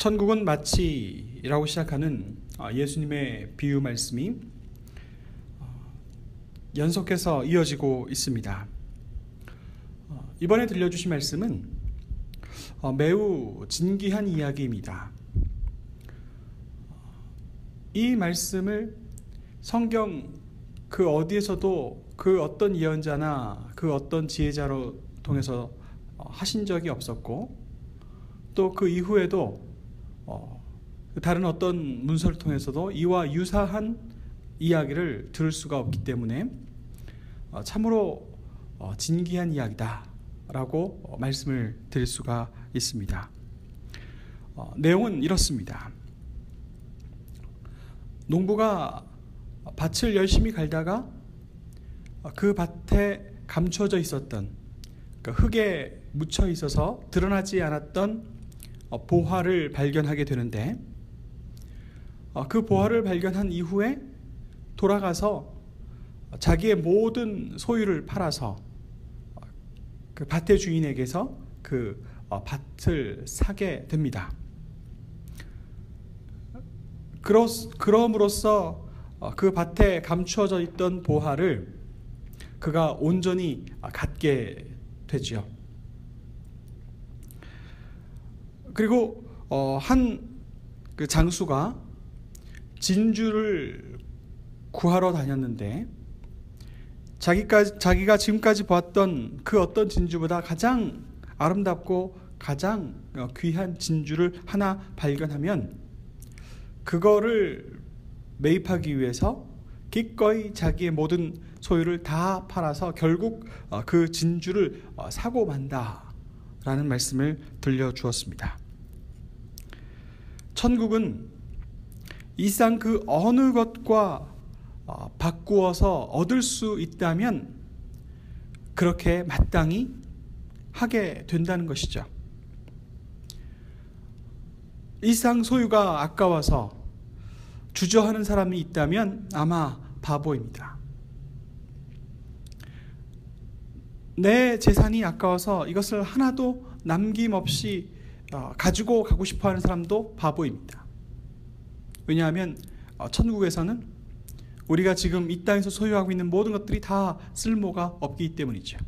천국은 마치라고 시작하는 예수님의 비유 말씀이 연속해서 이어지고 있습니다. 이번에 들려주신 말씀은 매우 진귀한 이야기입니다. 이 말씀을 성경 그 어디에서도 그 어떤 예언자나 그 어떤 지혜자로 통해서 하신 적이 없었고, 또 그 이후에도 다른 어떤 문서를 통해서도 이와 유사한 이야기를 들을 수가 없기 때문에 참으로 진귀한 이야기다라고 말씀을 드릴 수가 있습니다. 내용은 이렇습니다. 농부가 밭을 열심히 갈다가 그 밭에 감춰져 있었던, 그 흙에 묻혀 있어서 드러나지 않았던 보화를 발견하게 되는데, 그 보화를 발견한 이후에 돌아가서 자기의 모든 소유를 팔아서 그 밭의 주인에게서 그 밭을 사게 됩니다. 그럼으로써 그 밭에 감추어져 있던 보화를 그가 온전히 갖게 되지요. 그리고 한 그 장수가 진주를 구하러 다녔는데, 자기가 지금까지 보았던 그 어떤 진주보다 가장 아름답고 가장 귀한 진주를 하나 발견하면 그거를 매입하기 위해서 기꺼이 자기의 모든 소유를 다 팔아서 결국 그 진주를 사고 만다라는 말씀을 들려주었습니다. 천국은 이 세상 그 어느 것과 바꾸어서 얻을 수 있다면 그렇게 마땅히 하게 된다는 것이죠. 이 세상 소유가 아까워서 주저하는 사람이 있다면 아마 바보입니다. 내 재산이 아까워서 이것을 하나도 남김없이 가지고 가고 싶어하는 사람도 바보입니다. 왜냐하면 천국에서는 우리가 지금 이 땅에서 소유하고 있는 모든 것들이 다 쓸모가 없기 때문이죠.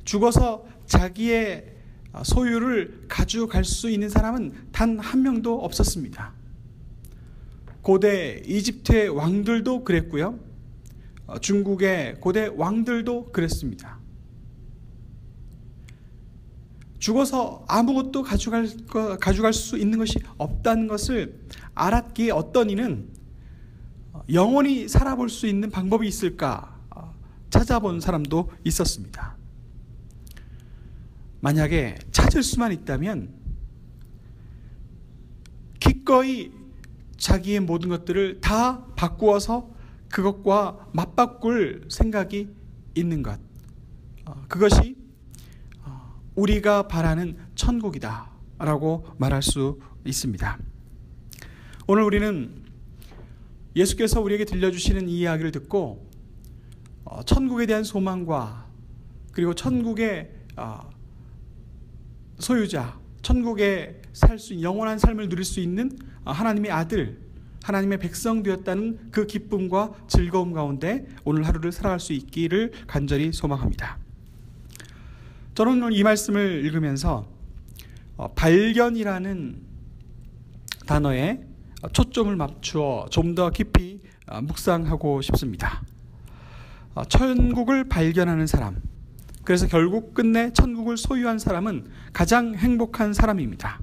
죽어서 자기의 소유를 가져갈 수 있는 사람은 단 한 명도 없었습니다. 고대 이집트의 왕들도 그랬고요, 중국의 고대 왕들도 그랬습니다. 죽어서 아무것도 가져갈 수 있는 것이 없다는 것을 알았기에 어떤 이는 영원히 살아볼 수 있는 방법이 있을까 찾아본 사람도 있었습니다. 만약에 찾을 수만 있다면 기꺼이 자기의 모든 것들을 다 바꾸어서 그것과 맞바꿀 생각이 있는 것, 그것이 우리가 바라는 천국이다 라고 말할 수 있습니다. 오늘 우리는 예수께서 우리에게 들려주시는 이 이야기를 듣고 천국에 대한 소망과, 그리고 천국의 소유자, 천국에 살 수 영원한 삶을 누릴 수 있는 하나님의 아들, 하나님의 백성 되었다는 그 기쁨과 즐거움 가운데 오늘 하루를 살아갈 수 있기를 간절히 소망합니다. 저는 오늘 이 말씀을 읽으면서 발견이라는 단어에 초점을 맞추어 좀 더 깊이 묵상하고 싶습니다. 천국을 발견하는 사람, 그래서 결국 끝내 천국을 소유한 사람은 가장 행복한 사람입니다.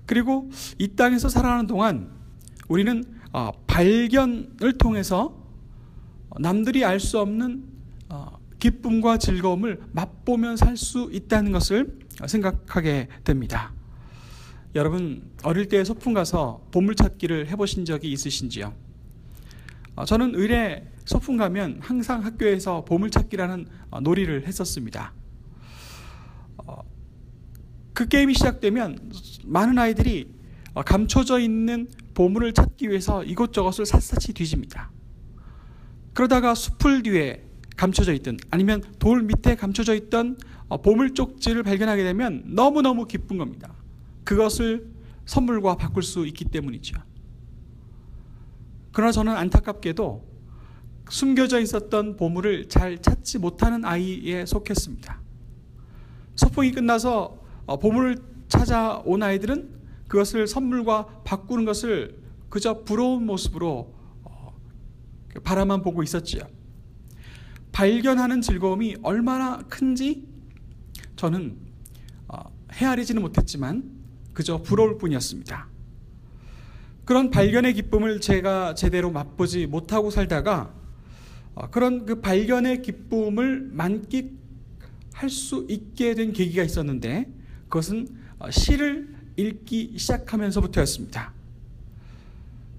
그리고 이 땅에서 살아가는 동안 우리는 발견을 통해서 남들이 알 수 없는 기쁨과 즐거움을 맛보며 살 수 있다는 것을 생각하게 됩니다. 여러분, 어릴 때 소풍 가서 보물찾기를 해보신 적이 있으신지요? 저는 의례 소풍 가면 항상 학교에서 보물찾기라는 놀이를 했었습니다. 그 게임이 시작되면 많은 아이들이 감춰져 있는 보물을 찾기 위해서 이곳저곳을 샅샅이 뒤집니다. 그러다가 숲을 뒤에 감춰져 있던, 아니면 돌 밑에 감춰져 있던 보물 쪽지를 발견하게 되면 너무너무 기쁜 겁니다. 그것을 선물과 바꿀 수 있기 때문이죠. 그러나 저는 안타깝게도 숨겨져 있었던 보물을 잘 찾지 못하는 아이에 속했습니다. 소풍이 끝나서 보물을 찾아온 아이들은 그것을 선물과 바꾸는 것을 그저 부러운 모습으로 바라만 보고 있었지요. 발견하는 즐거움이 얼마나 큰지 저는 헤아리지는 못했지만 그저 부러울 뿐이었습니다. 그런 발견의 기쁨을 제가 제대로 맛보지 못하고 살다가 그런 그 발견의 기쁨을 만끽할 수 있게 된 계기가 있었는데 그것은 시를 읽기 시작하면서부터였습니다.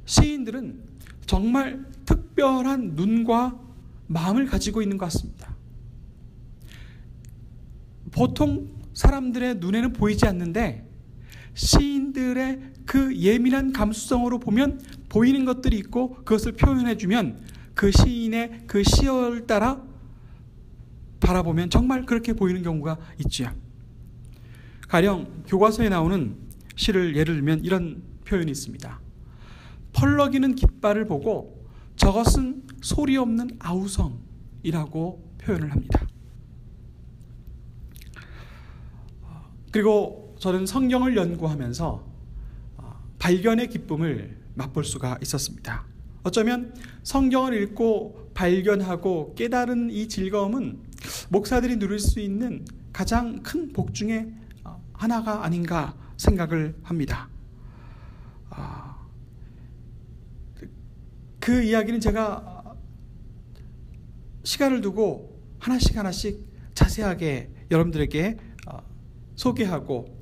시인들은 정말 특별한 눈과 마음을 가지고 있는 것 같습니다. 보통 사람들의 눈에는 보이지 않는데 시인들의 그 예민한 감수성으로 보면 보이는 것들이 있고 그것을 표현해주면 그 시인의 그 시를 따라 바라보면 정말 그렇게 보이는 경우가 있지요. 가령 교과서에 나오는 시를 예를 들면 이런 표현이 있습니다. 펄럭이는 깃발을 보고 저것은 소리 없는 아우성이라고 표현을 합니다. 그리고 저는 성경을 연구하면서 발견의 기쁨을 맛볼 수가 있었습니다. 어쩌면 성경을 읽고 발견하고 깨달은 이 즐거움은 목사들이 누릴 수 있는 가장 큰 복 중에 하나가 아닌가 생각을 합니다. 그 이야기는 제가 시간을 두고 하나씩 자세하게 여러분들에게 소개하고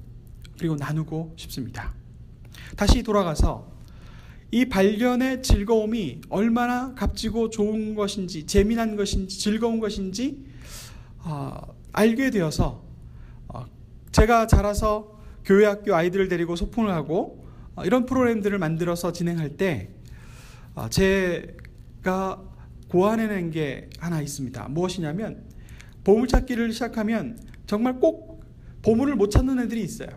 그리고 나누고 싶습니다. 다시 돌아가서 이 발견의 즐거움이 얼마나 값지고 좋은 것인지 재미난 것인지 즐거운 것인지 알게 되어서 제가 자라서 교회 학교 아이들을 데리고 소풍을 하고 이런 프로그램들을 만들어서 진행할 때 제가 고안해낸 게 하나 있습니다. 무엇이냐면 보물찾기를 시작하면 정말 꼭 보물을 못 찾는 애들이 있어요.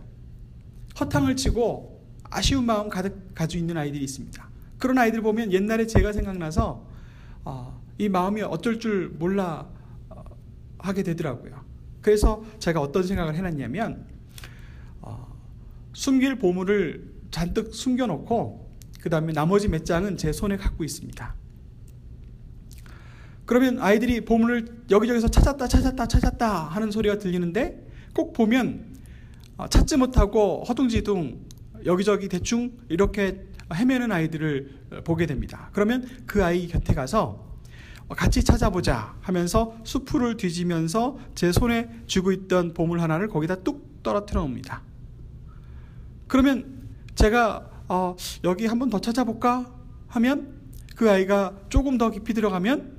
허탕을 치고 아쉬운 마음 가득 가지고 있는 아이들이 있습니다. 그런 아이들 보면 옛날에 제가 생각나서 이 마음이 어쩔 줄 몰라 하게 되더라고요. 그래서 제가 어떤 생각을 해놨냐면 숨길 보물을 잔뜩 숨겨놓고 그 다음에 나머지 몇 장은 제 손에 갖고 있습니다. 그러면 아이들이 보물을 여기저기서 찾았다 하는 소리가 들리는데 꼭 보면 찾지 못하고 허둥지둥 여기저기 대충 이렇게 헤매는 아이들을 보게 됩니다. 그러면 그 아이 곁에 가서 같이 찾아보자 하면서 수풀을 뒤지면서 제 손에 쥐고 있던 보물 하나를 거기다 뚝 떨어뜨려 놓습니다. 그러면 제가 여기 한번 더 찾아볼까 하면 그 아이가 조금 더 깊이 들어가면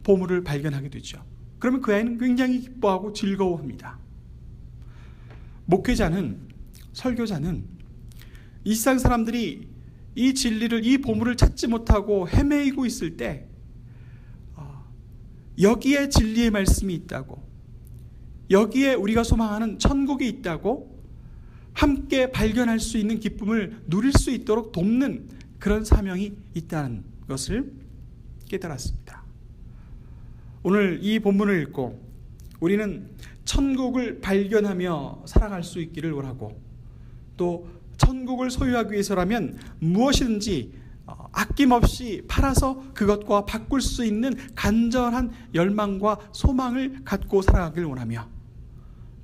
보물을 발견하게 되죠. 그러면 그 아이는 굉장히 기뻐하고 즐거워합니다. 목회자는, 설교자는 일상 사람들이 이 진리를, 이 보물을 찾지 못하고 헤매이고 있을 때 여기에 진리의 말씀이 있다고, 여기에 우리가 소망하는 천국이 있다고 함께 발견할 수 있는 기쁨을 누릴 수 있도록 돕는 그런 사명이 있다는 것을 깨달았습니다. 오늘 이 본문을 읽고 우리는 천국을 발견하며 살아갈 수 있기를 원하고, 또 천국을 소유하기 위해서라면 무엇이든지 아낌없이 팔아서 그것과 바꿀 수 있는 간절한 열망과 소망을 갖고 살아가길 원하며,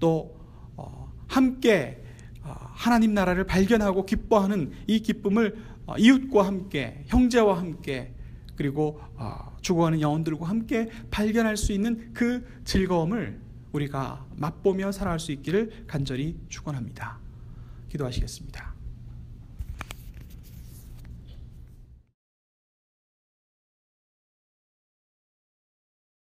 또 함께 하나님 나라를 발견하고 기뻐하는 이 기쁨을 이웃과 함께, 형제와 함께, 그리고 죽어가는 영혼들과 함께 발견할 수 있는 그 즐거움을 우리가 맛보며 살아갈 수 있기를 간절히 축원합니다. 기도하시겠습니다.